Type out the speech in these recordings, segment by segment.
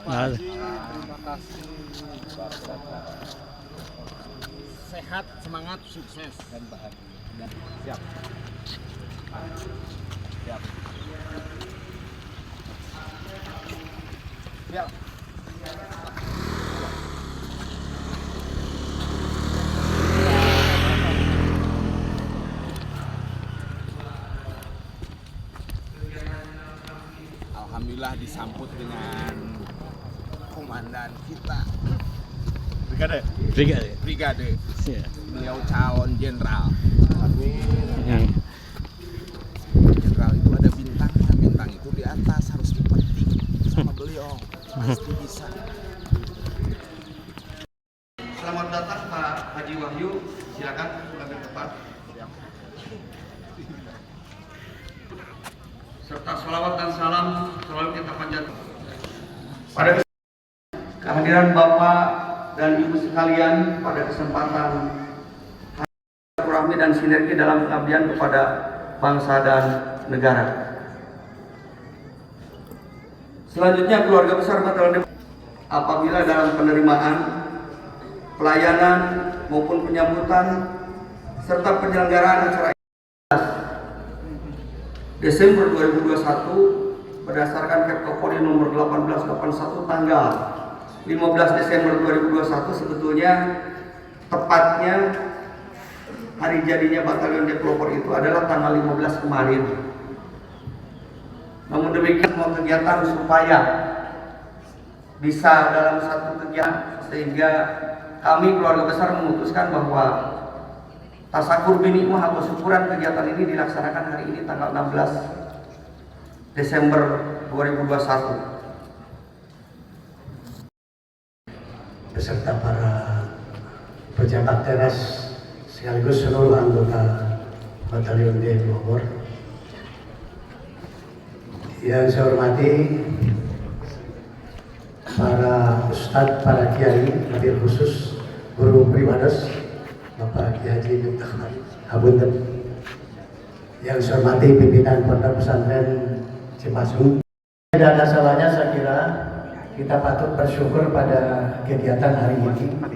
Nah, Terima kasih. Sehat, semangat, sukses dan bahagia. Siap. Siap. Siap. Alhamdulillah disambut dengan komandan kita brigade. ya. Beliau calon jenderal. Yang Jenderal itu ada bintangnya, bintang itu di atas harus dipetik sama beliau, pasti bisa. Selamat datang Pak Haji Wahyu, silakan mengambil tempat. Serta salawat dan salam selalu kita panjatkan pada kehadiran Bapak dan Ibu sekalian pada kesempatan silaturahmi dan sinergi dalam pengabdian kepada bangsa dan negara. Selanjutnya keluarga besar Batalion apabila dalam penerimaan, pelayanan maupun penyambutan serta penyelenggaraan acara Desember 2021 berdasarkan Kepkopori nomor 1881 tanggal 15 Desember 2021 sebetulnya tepatnya hari jadinya Batalion D Pelopor itu adalah tanggal 15 kemarin. Namun demikian semua kegiatan supaya bisa dalam satu kegiatan sehingga kami keluarga besar memutuskan bahwa tasakur binikmah atau syukuran kegiatan ini dilaksanakan hari ini tanggal 16 Desember 2021 beserta para pejabat teras sekaligus seluruh anggota Batalion D Pelopor. Yang saya hormati para ustadz, para kiai, hadir khusus guru primados Bapak Kiai Haji Miftah Habunten. Yang saya hormati pimpinan Pondok Pesantren Cipasung. Tidak ada salahnya saya kira kita patut bersyukur pada kegiatan hari ini.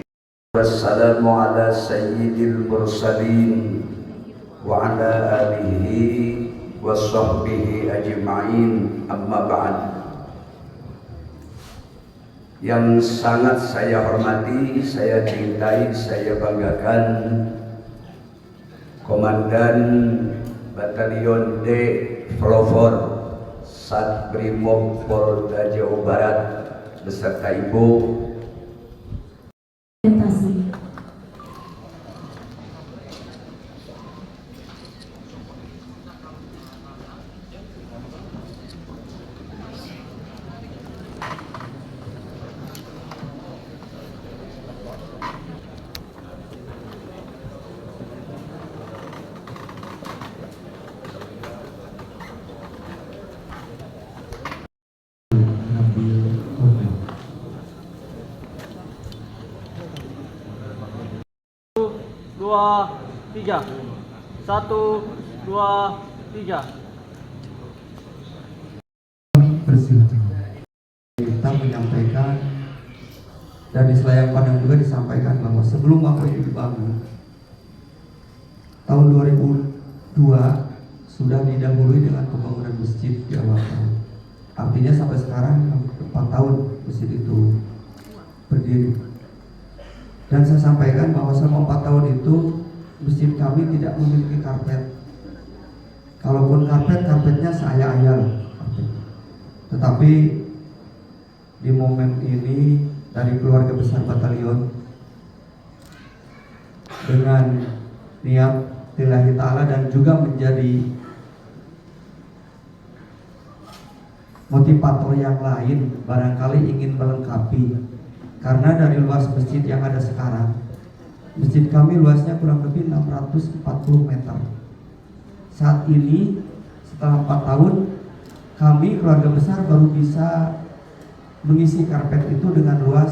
Wassalamu ala sayyidil mursalin wa ala alihi wa sahbihi ajma'in, amma ba'd. Yang sangat saya hormati, saya cintai, saya banggakan Komandan Batalion D Pelopor Satbrimob Polda Jawa Barat beserta Ibu. Dua, tiga. 1, 2, 3. Kita menyampaikan dan di selayang pandang juga disampaikan bahwa sebelum Mako itu dibangun tahun 2002 sudah didahului dengan pembangunan masjid di awal tahun. Artinya sampai sekarang 4 tahun masjid itu berdiri. Dan saya sampaikan bahwa selama 4 tahun itu masjid kami tidak memiliki karpet. Kalaupun karpetnya seaya-aya. Tetapi di momen ini dari keluarga besar Batalion dengan niat lillahi ta'ala dan juga menjadi motivator yang lain barangkali ingin melengkapi. Karena dari luas masjid yang ada sekarang, masjid kami luasnya kurang lebih 640 meter. Saat ini setelah 4 tahun, kami keluarga besar baru bisa mengisi karpet itu dengan luas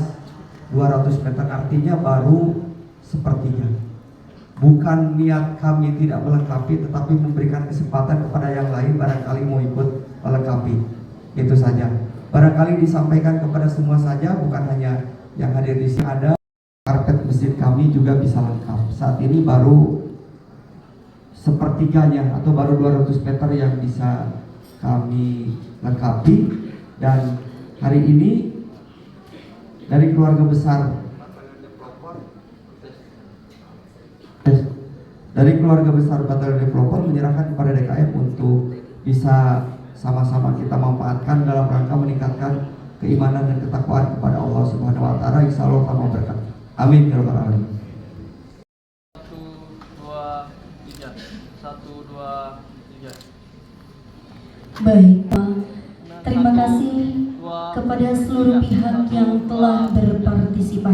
200 meter, artinya baru sepertiga. Bukan niat kami tidak melengkapi, tetapi memberikan kesempatan kepada yang lain barangkali mau ikut melengkapi. Itu saja. barangkali disampaikan kepada semua saja, bukan hanya yang hadir di sini. Ada karpet masjid kami juga bisa lengkap. Saat ini baru sepertiganya atau baru 200 meter yang bisa kami lengkapi, dan hari ini dari keluarga besar Batalion Developer menyerahkan kepada DKM untuk bisa sama-sama kita manfaatkan dalam rangka meningkatkan keimanan dan ketakwaan kepada Allah Subhanahu wa taala. Insyaallah tambah berkah. Amin ya rabbal alamin. 1, 2, 3. 1, 2, 3. Baik, Pak. Terima kasih kepada seluruh pihak yang telah berpartisipasi.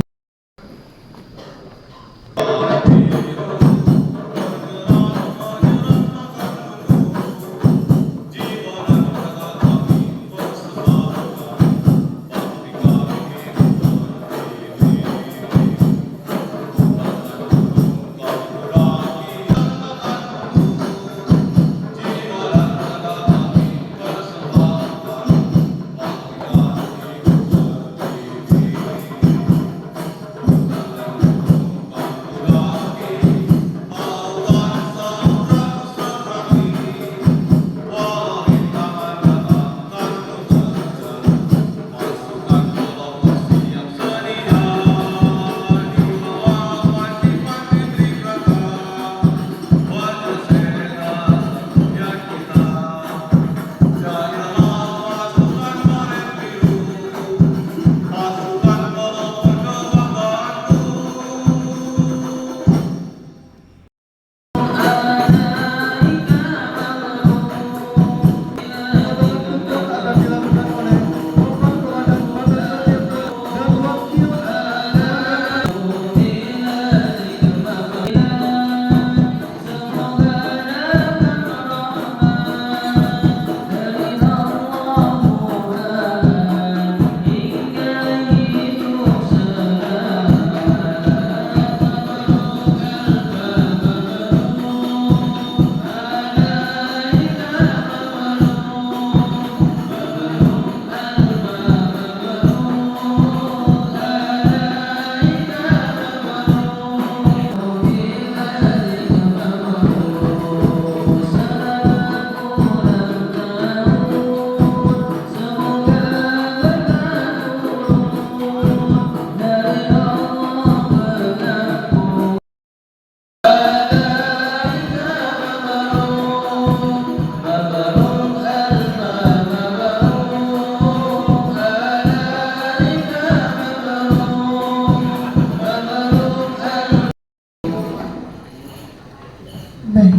Baik,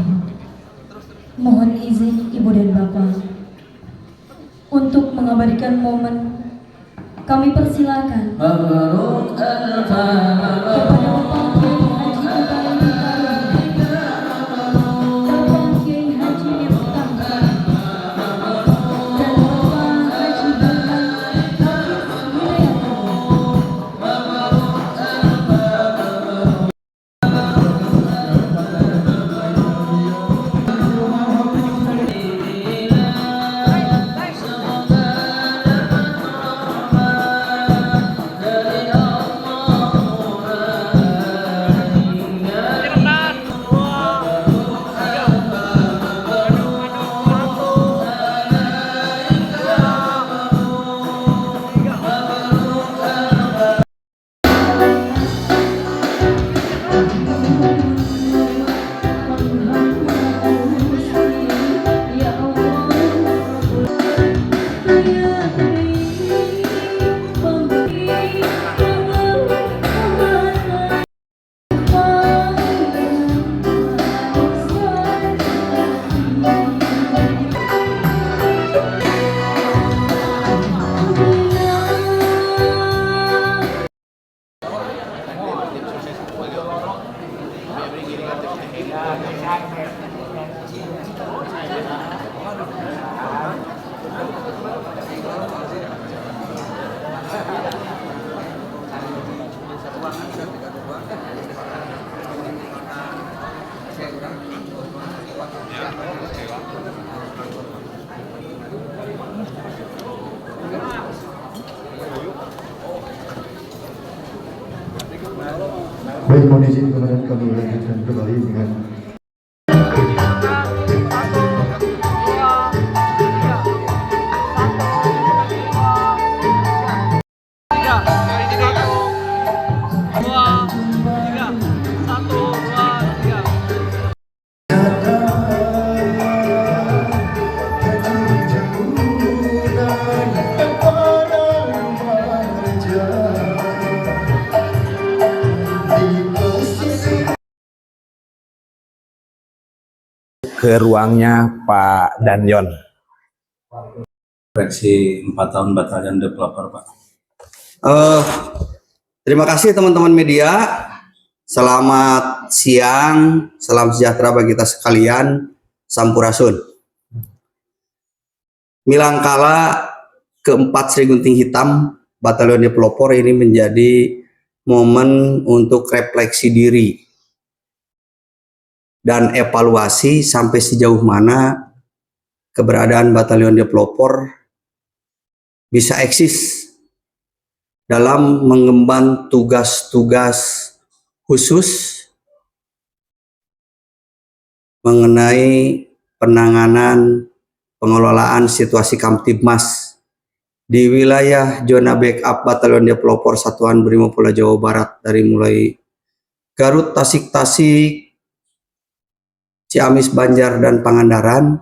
mohon izin Ibu dan Bapak untuk mengabadikan momen. Kami persilakan kepada Bapak Kiai Haji Mubarak Bapak Kiai Haji Miftah dan Bapak Haji Bahar Hafiz Hidayatullah. Baik, mohon izin kemudian kami lanjutkan kembali dengan ke ruangnya Pak Danyon. Koreksi 4 tahun Batalion Developer, Pak. Terima kasih teman-teman media. Selamat siang, salam sejahtera bagi kita sekalian. Sampurasun. Milangkala keempat Sri Gunting Hitam Batalion Developer ini menjadi momen untuk refleksi diri dan evaluasi sampai sejauh mana keberadaan Batalion Developer bisa eksis dalam mengemban tugas-tugas khusus mengenai penanganan pengelolaan situasi Kamtibmas di wilayah zona backup Batalion Developer Satuan Brimopolda Jawa Barat dari mulai Garut, Tasik, Ciamis, Banjar, dan Pangandaran,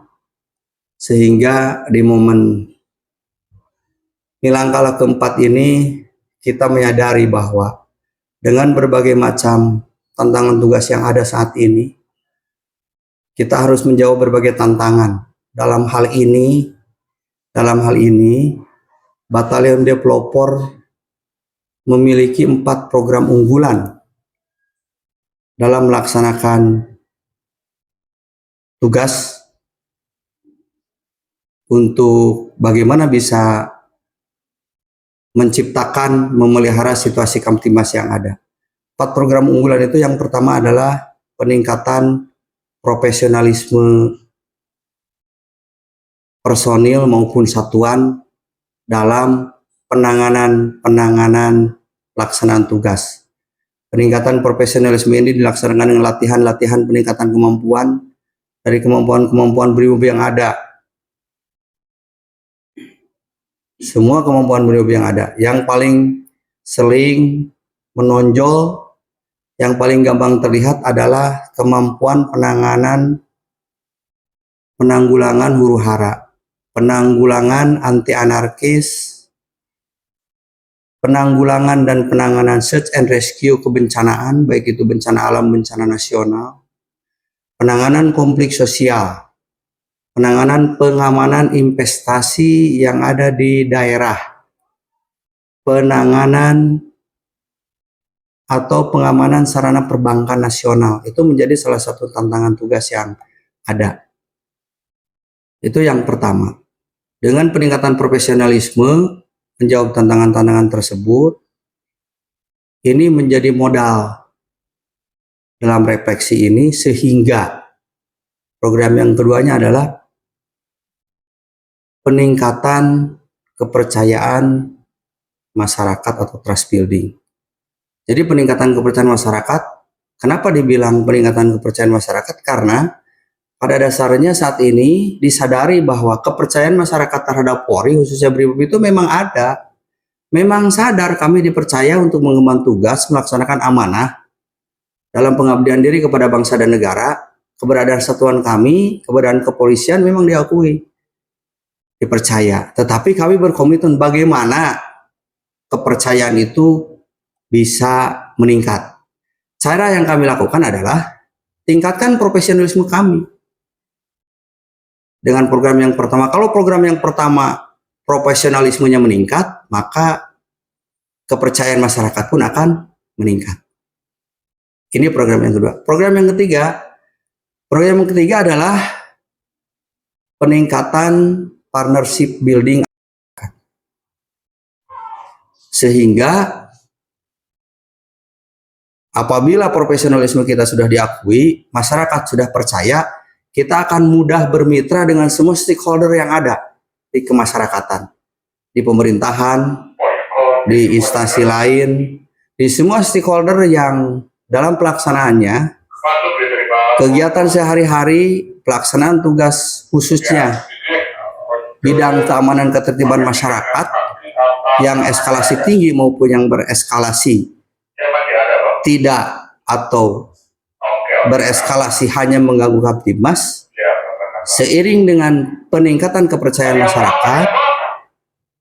sehingga di momen Milangkala keempat ini kita menyadari bahwa dengan berbagai macam tantangan tugas yang ada saat ini, kita harus menjawab berbagai tantangan. Dalam hal ini, Batalion Developer memiliki 4 program unggulan dalam melaksanakan tugas untuk bagaimana bisa menciptakan, memelihara situasi Kamtibmas yang ada. 4 program unggulan itu yang pertama adalah peningkatan profesionalisme personil maupun satuan dalam penanganan pelaksanaan tugas. Peningkatan profesionalisme ini dilaksanakan dengan latihan peningkatan kemampuan dari kemampuan Brimob yang ada. Semua kemampuan Brimob yang ada. Yang paling sering menonjol, yang paling gampang terlihat adalah kemampuan penanggulangan huru-hara, penanggulangan anti anarkis, penanggulangan dan penanganan search and rescue kebencanaan, baik itu bencana alam, bencana nasional, penanganan konflik sosial, penanganan pengamanan investasi yang ada di daerah, penanganan atau pengamanan sarana perbankan nasional. Itu menjadi salah satu tantangan tugas yang ada. Itu yang pertama. Dengan peningkatan profesionalisme menjawab tantangan-tantangan tersebut, ini menjadi modal dalam refleksi ini, sehingga program yang keduanya adalah peningkatan kepercayaan masyarakat atau trust building. Jadi peningkatan kepercayaan masyarakat, kenapa dibilang peningkatan kepercayaan masyarakat? Karena pada dasarnya saat ini disadari bahwa kepercayaan masyarakat terhadap Polri, khususnya Brimob, itu memang ada. Memang sadar kami dipercaya untuk mengemban tugas melaksanakan amanah dalam pengabdian diri kepada bangsa dan negara. Keberadaan satuan kami, keberadaan kepolisian memang diakui, dipercaya. Tetapi kami berkomitmen bagaimana kepercayaan itu bisa meningkat. Cara yang kami lakukan adalah tingkatkan profesionalisme kami. Dengan program yang pertama, kalau program yang pertama profesionalismenya meningkat, maka kepercayaan masyarakat pun akan meningkat. Ini program yang kedua. Program yang ketiga adalah peningkatan partnership building, sehingga apabila profesionalisme kita sudah diakui, masyarakat sudah percaya, kita akan mudah bermitra dengan semua stakeholder yang ada di kemasyarakatan, di pemerintahan, di instansi lain, di semua stakeholder yang dalam pelaksanaannya, kegiatan sehari-hari, pelaksanaan tugas khususnya bidang keamanan ketertiban masyarakat yang eskalasi tinggi maupun yang bereskalasi tidak atau bereskalasi hanya mengganggu Kamtibmas, seiring dengan peningkatan kepercayaan masyarakat,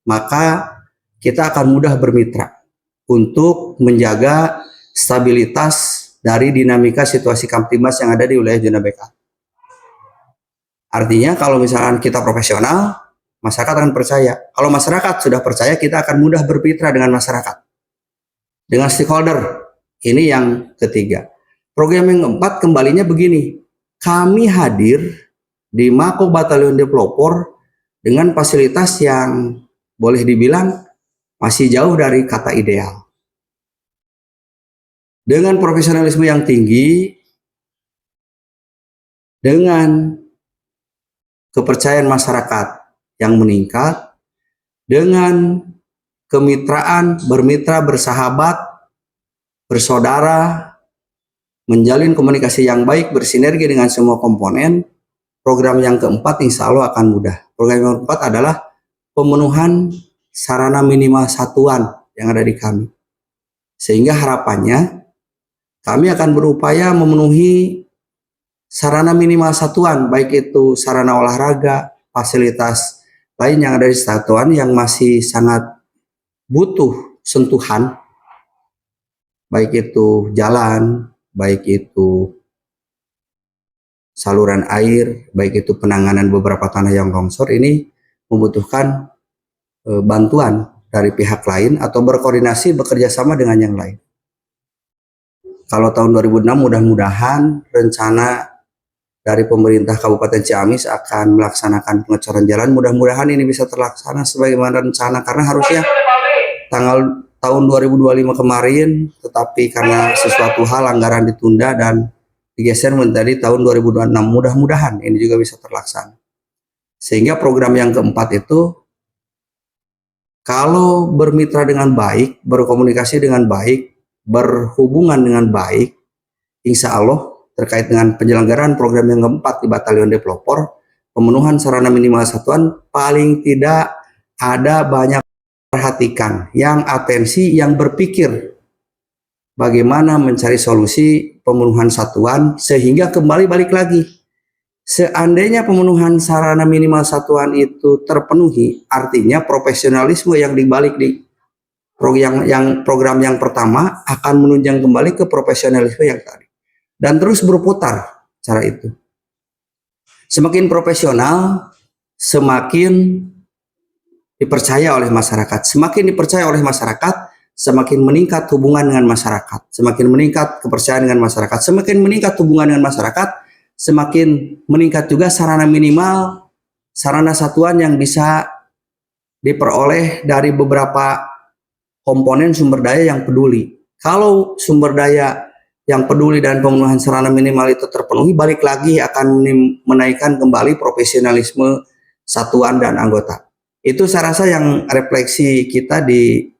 maka kita akan mudah bermitra untuk menjaga stabilitas dari dinamika situasi Kamtibmas yang ada di wilayah zona BK. Artinya kalau misalkan kita profesional, masyarakat akan percaya. Kalau masyarakat sudah percaya, kita akan mudah bermitra dengan masyarakat, dengan stakeholder. Ini yang ketiga. Program yang keempat kembalinya begini. Kami hadir di Mako Batalion de Pelopor dengan fasilitas yang boleh dibilang masih jauh dari kata ideal. Dengan profesionalisme yang tinggi, dengan kepercayaan masyarakat yang meningkat, dengan kemitraan, bermitra, bersahabat, bersaudara, menjalin komunikasi yang baik, bersinergi dengan semua komponen, program yang keempat insya Allah akan mudah. Program yang keempat adalah pemenuhan sarana minimal satuan yang ada di kami. Sehingga harapannya kami akan berupaya memenuhi sarana minimal satuan, baik itu sarana olahraga, fasilitas lain yang ada di satuan yang masih sangat butuh sentuhan, baik itu jalan, baik itu saluran air, baik itu penanganan beberapa tanah yang longsor. Ini membutuhkan bantuan dari pihak lain atau berkoordinasi bekerja sama dengan yang lain. Kalau tahun 2006 mudah-mudahan rencana dari pemerintah Kabupaten Ciamis akan melaksanakan pengecoran jalan. Mudah-mudahan ini bisa terlaksana sebagaimana rencana, karena harusnya tahun 2025 kemarin, tetapi karena sesuatu hal anggaran ditunda dan digeser menjadi tahun 2026. Mudah-mudahan ini juga bisa terlaksana. Sehingga program yang keempat itu, kalau bermitra dengan baik, berkomunikasi dengan baik, berhubungan dengan baik, insya Allah terkait dengan penyelenggaraan program yang keempat di Batalion de Pelopor, pemenuhan sarana minimal satuan paling tidak ada banyak perhatikan, yang atensi, yang berpikir bagaimana mencari solusi pemenuhan satuan, sehingga kembali balik lagi. Seandainya pemenuhan sarana minimal satuan itu terpenuhi, artinya profesionalisme yang dibalik di program yang pertama akan menunjang kembali ke profesionalisme yang tadi. Dan terus berputar cara itu. Semakin profesional, semakin dipercaya oleh masyarakat. Semakin dipercaya oleh masyarakat, semakin meningkat hubungan dengan masyarakat. Semakin meningkat kepercayaan dengan masyarakat. Semakin meningkat hubungan dengan masyarakat, semakin meningkat juga sarana minimal, sarana satuan yang bisa diperoleh dari beberapa komponen sumber daya yang peduli. Kalau sumber daya yang peduli dan pemenuhan sarana minimal itu terpenuhi, balik lagi akan menaikkan kembali profesionalisme satuan dan anggota. Itu saya rasa yang refleksi kita di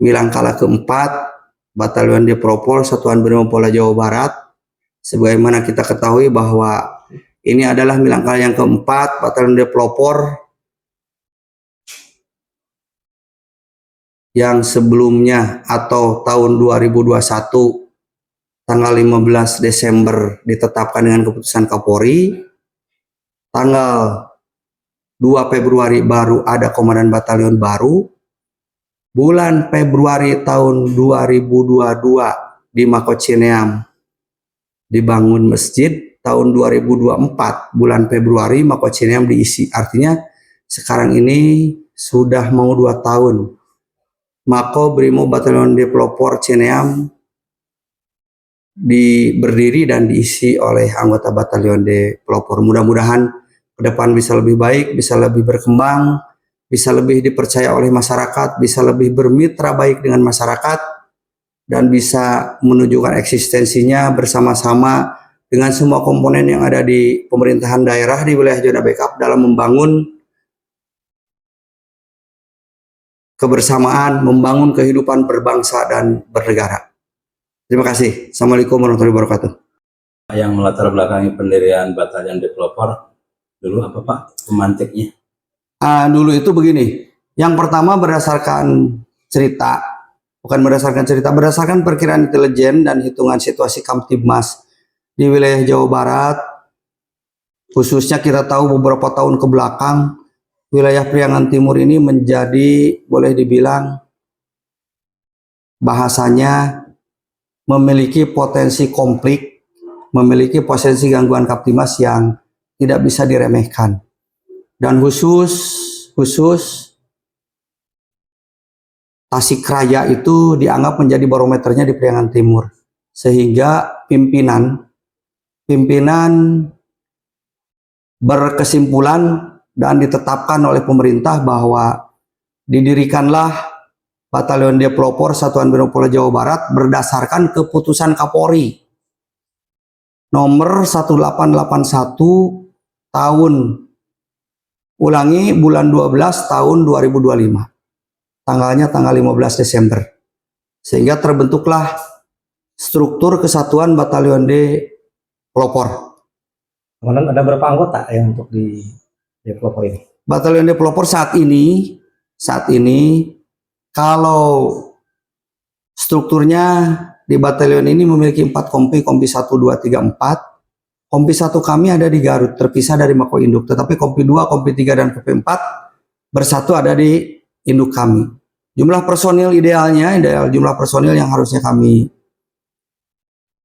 Milangkala keempat, Batalion de Pelopor, Satuan Brimopolda Jawa Barat. Sebagaimana kita ketahui bahwa ini adalah Milangkala yang keempat, Batalion de Pelopor yang sebelumnya atau tahun 2021 tanggal 15 Desember ditetapkan dengan keputusan Kapolri. Tanggal 2 Februari baru ada komandan batalion baru. Bulan Februari tahun 2022 di Mako Cineam dibangun masjid. Tahun 2024 bulan Februari Mako Cineam diisi. Artinya sekarang ini sudah mau 2 tahun Mako Brimob Batalion de Pelopor Cineam berdiri dan diisi oleh anggota Batalion de Pelopor. Mudah-mudahan ke depan bisa lebih baik, bisa lebih berkembang, bisa lebih dipercaya oleh masyarakat, bisa lebih bermitra baik dengan masyarakat, dan bisa menunjukkan eksistensinya bersama-sama dengan semua komponen yang ada di pemerintahan daerah di wilayah zona backup dalam membangun kebersamaan, membangun kehidupan berbangsa dan bernegara. Terima kasih. Assalamualaikum warahmatullahi wabarakatuh. Yang melatar belakangi pendirian Batalion Developer dulu apa Pak pemantiknya? Dulu itu begini. Yang pertama berdasarkan cerita, berdasarkan perkiraan intelijen dan hitungan situasi Kamtibmas di wilayah Jawa Barat. Khususnya kita tahu beberapa tahun ke belakang wilayah Priangan Timur ini menjadi, boleh dibilang bahasanya, memiliki potensi konflik, memiliki potensi gangguan Kamtibmas yang tidak bisa diremehkan. Dan khusus Tasikraya itu dianggap menjadi barometernya di Priangan Timur. Sehingga pimpinan berkesimpulan dan ditetapkan oleh pemerintah bahwa didirikanlah Batalion Developer Satuan Brimob Jawa Barat berdasarkan keputusan Kapolri nomor 1881 tahun bulan 12 tahun 2025. Tanggalnya tanggal 15 Desember. Sehingga terbentuklah struktur kesatuan Batalion Developer. Kemudian ada berapa anggota yang untuk di developer ini? Batalion Developer saat ini kalau strukturnya di batalion ini memiliki 4 kompi 1, 2, 3, 4. Kompi 1 kami ada di Garut, terpisah dari Mako Induk. Tetapi kompi 2, kompi 3, dan kompi 4 bersatu ada di induk kami. Jumlah personil ideal jumlah personil yang harusnya kami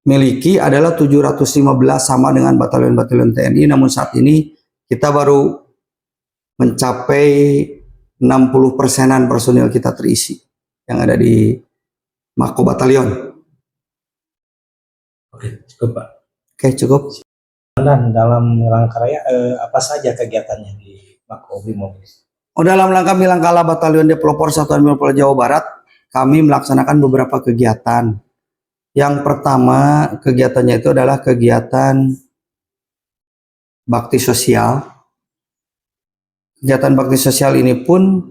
miliki adalah 715 sama dengan batalion-batalion TNI. Namun saat ini kita baru mencapai 60%-an personil kita terisi yang ada di Mako Batalion. Oke, cukup Pak. Oke, cukup. Dan dalam rangka raya apa saja kegiatannya di Mako Brimob? Dalam rangka Milangkala Batalion Developer Satuan Brimob Jawa Barat, kami melaksanakan beberapa kegiatan. Yang pertama, kegiatannya itu adalah kegiatan bakti sosial. Kegiatan bakti sosial ini pun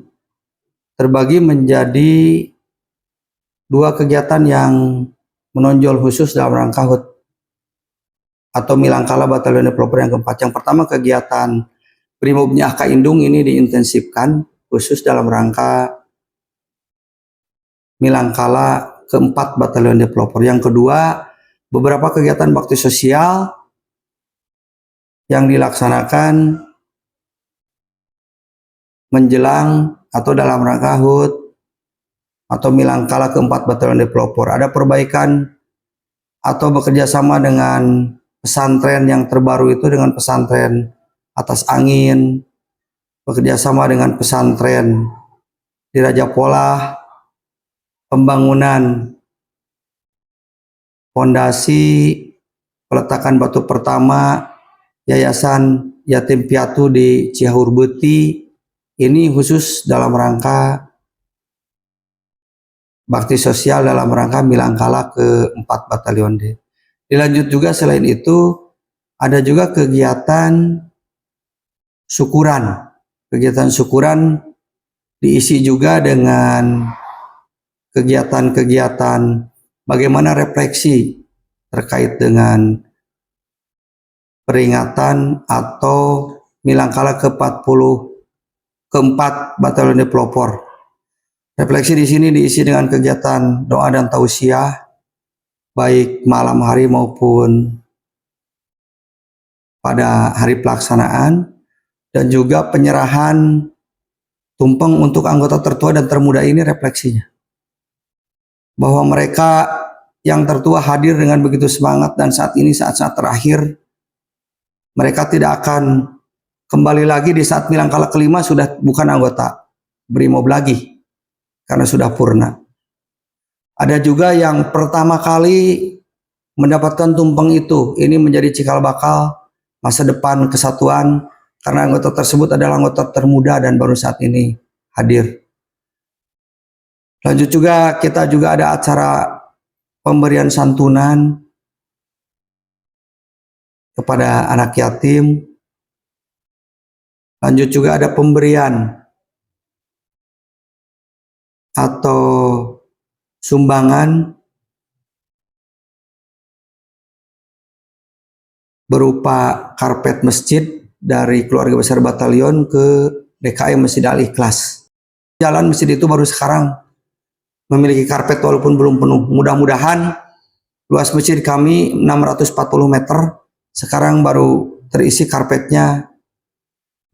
terbagi menjadi 2 kegiatan yang menonjol khusus dalam rangka HUT atau Milangkala Batalion Developer yang keempat. Yang pertama, kegiatan Brimobnya AK Indung ini diintensifkan khusus dalam rangka Milangkala keempat Batalion Developer. Yang kedua, beberapa kegiatan bakti sosial yang dilaksanakan menjelang atau dalam rangka HUT atau Milangkala keempat Batalion Developer. Ada perbaikan atau bekerjasama dengan pesantren yang terbaru itu dengan pesantren Atas Angin, bekerjasama dengan pesantren di Raja Polah, pembangunan fondasi peletakan batu pertama Yayasan Yatim Piatu di Cihaur Beuti. Ini khusus dalam rangka bakti sosial dalam rangka Milangkala keempat Batalion D. Dilanjut juga selain itu ada juga kegiatan syukuran. Kegiatan syukuran diisi juga dengan kegiatan-kegiatan bagaimana refleksi terkait dengan peringatan atau Milangkala keempat Batalion Developer. Refleksi di sini diisi dengan kegiatan doa dan tausiah baik malam hari maupun pada hari pelaksanaan, dan juga penyerahan tumpeng untuk anggota tertua dan termuda. Ini refleksinya bahwa mereka yang tertua hadir dengan begitu semangat, dan saat ini saat-saat terakhir mereka tidak akan kembali lagi di saat Milangkala kelima sudah bukan anggota Brimob lagi karena sudah purna. Ada juga yang pertama kali mendapatkan tumpeng itu, ini menjadi cikal bakal masa depan kesatuan karena anggota tersebut adalah anggota termuda dan baru saat ini hadir. Lanjut juga kita juga ada acara pemberian santunan kepada anak yatim. Lanjut juga ada pemberian atau sumbangan berupa karpet masjid dari keluarga besar batalion ke DKM Masjid Al-Ikhlas. Jalan masjid itu baru sekarang memiliki karpet walaupun belum penuh. Mudah-mudahan luas masjid kami 640 meter, sekarang baru terisi karpetnya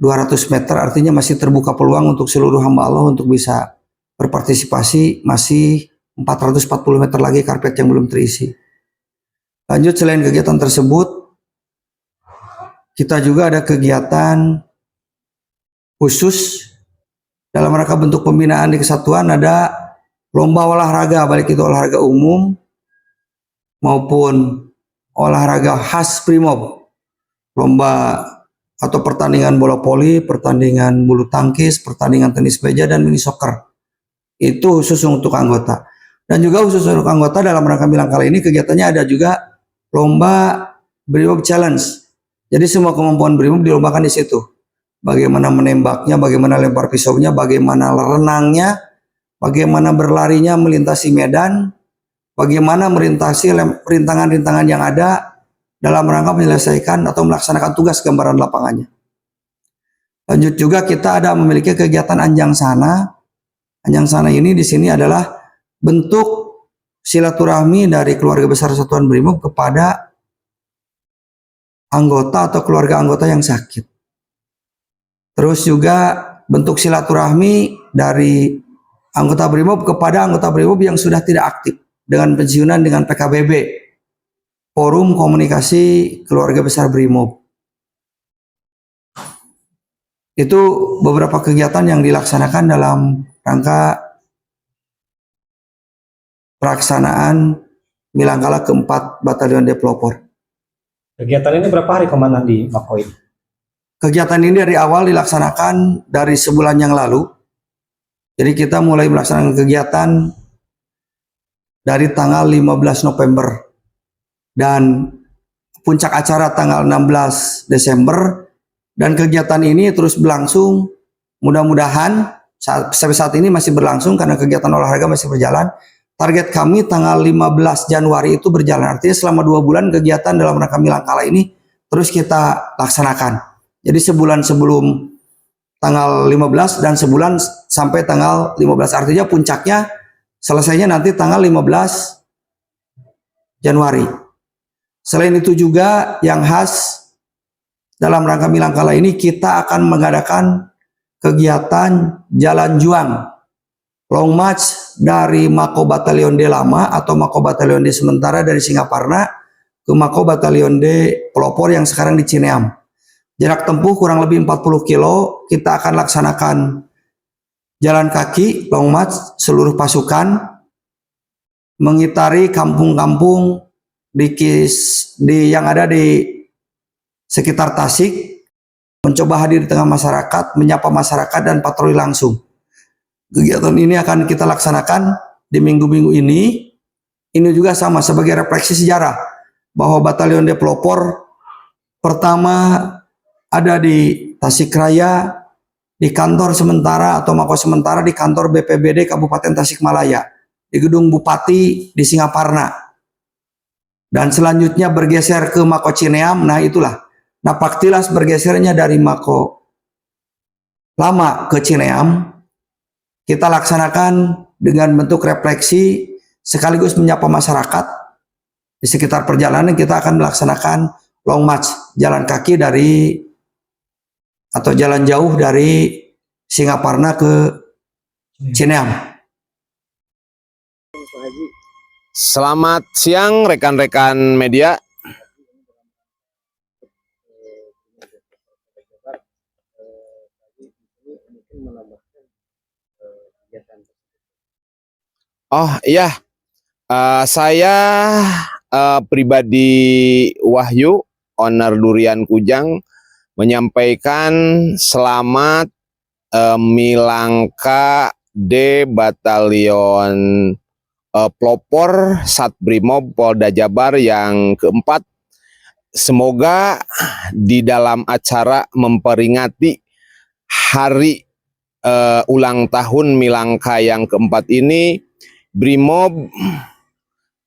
200 meter, artinya masih terbuka peluang untuk seluruh hamba Allah untuk bisa berpartisipasi. Masih 440 meter lagi karpet yang belum terisi. Lanjut, selain kegiatan tersebut, kita juga ada kegiatan khusus dalam rangka bentuk pembinaan di kesatuan. Ada lomba olahraga, baik itu olahraga umum maupun olahraga khas Brimob. Lomba atau pertandingan bola voli, pertandingan bulu tangkis, pertandingan tenis meja, dan mini soccer. Itu khusus untuk anggota. Dan juga khusus untuk anggota dalam rangka bilang kali ini kegiatannya ada juga lomba Brimob Challenge. Jadi semua kemampuan Brimob dilombakan di situ. Bagaimana menembaknya, bagaimana lempar pisaunya, bagaimana renangnya, bagaimana berlarinya melintasi medan, bagaimana melintasi rintangan-rintangan yang ada dalam rangka menyelesaikan atau melaksanakan tugas gambaran lapangannya. Lanjut juga kita ada memiliki kegiatan Anjang Sana. Anjang Sana ini di sini adalah bentuk silaturahmi dari keluarga besar Satuan Brimob kepada anggota atau keluarga anggota yang sakit. Terus juga bentuk silaturahmi dari anggota Brimob kepada anggota Brimob yang sudah tidak aktif dengan pensiunan dengan PKBB, Forum Komunikasi Keluarga Besar Brimob. Itu beberapa kegiatan yang dilaksanakan dalam rangka pelaksanaan Milangkala keempat Batalion Developor. Kegiatan ini berapa hari komandan di Mako ini? Kegiatan ini dari awal dilaksanakan dari sebulan yang lalu. Jadi kita mulai melaksanakan kegiatan dari tanggal 15 November. Dan puncak acara tanggal 16 Desember. Dan kegiatan ini terus berlangsung. Mudah-mudahan sampai saat ini masih berlangsung karena kegiatan olahraga masih berjalan. Target kami tanggal 15 Januari itu berjalan. Artinya selama 2 bulan kegiatan dalam rangka Milangkala ini terus kita laksanakan. Jadi sebulan sebelum tanggal 15 dan sebulan sampai tanggal 15. Artinya puncaknya selesainya nanti tanggal 15 Januari. Selain itu juga yang khas dalam rangka Milangkala ini kita akan mengadakan kegiatan Jalan Juang. Long march dari Mako Batalion D lama atau Mako Batalion D sementara dari Singaparna ke Mako Batalion D Pelopor yang sekarang di Cineam. Jarak tempuh kurang lebih 40 kilo. Kita akan laksanakan jalan kaki long march seluruh pasukan mengitari kampung-kampung yang ada di sekitar Tasik, mencoba hadir di tengah masyarakat, menyapa masyarakat dan patroli langsung. Kegiatan ini akan kita laksanakan di minggu-minggu ini. Ini juga sama sebagai refleksi sejarah bahwa Batalion Developor pertama ada di Tasikmalaya, di kantor sementara atau Mako sementara di kantor BPBD Kabupaten Tasikmalaya, di gedung Bupati di Singaparna. Dan selanjutnya bergeser ke Mako Cineam. Nah itulah. Napaktilas bergesernya dari Mako lama ke Cineam. Kita laksanakan dengan bentuk refleksi sekaligus menyapa masyarakat. Di sekitar perjalanan kita akan melaksanakan long march, jalan kaki dari atau jalan jauh dari Singaparna ke Cineam. Selamat siang rekan-rekan media. Oh iya, saya pribadi Wahyu, owner Durian Kujang, menyampaikan selamat Milangka D Batalion Pelopor Satbrimob Polda Jabar yang keempat. Semoga di dalam acara memperingati Hari ulang tahun Milangka yang keempat ini, Brimob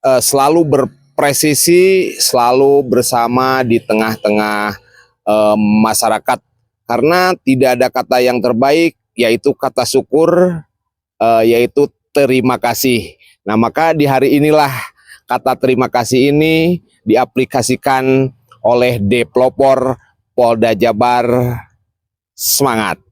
selalu berpresisi, selalu bersama di tengah-tengah masyarakat, karena tidak ada kata yang terbaik, yaitu kata syukur, yaitu terima kasih. Nah, maka di hari inilah kata terima kasih ini diaplikasikan oleh Deplopor Polda Jabar. Semangat!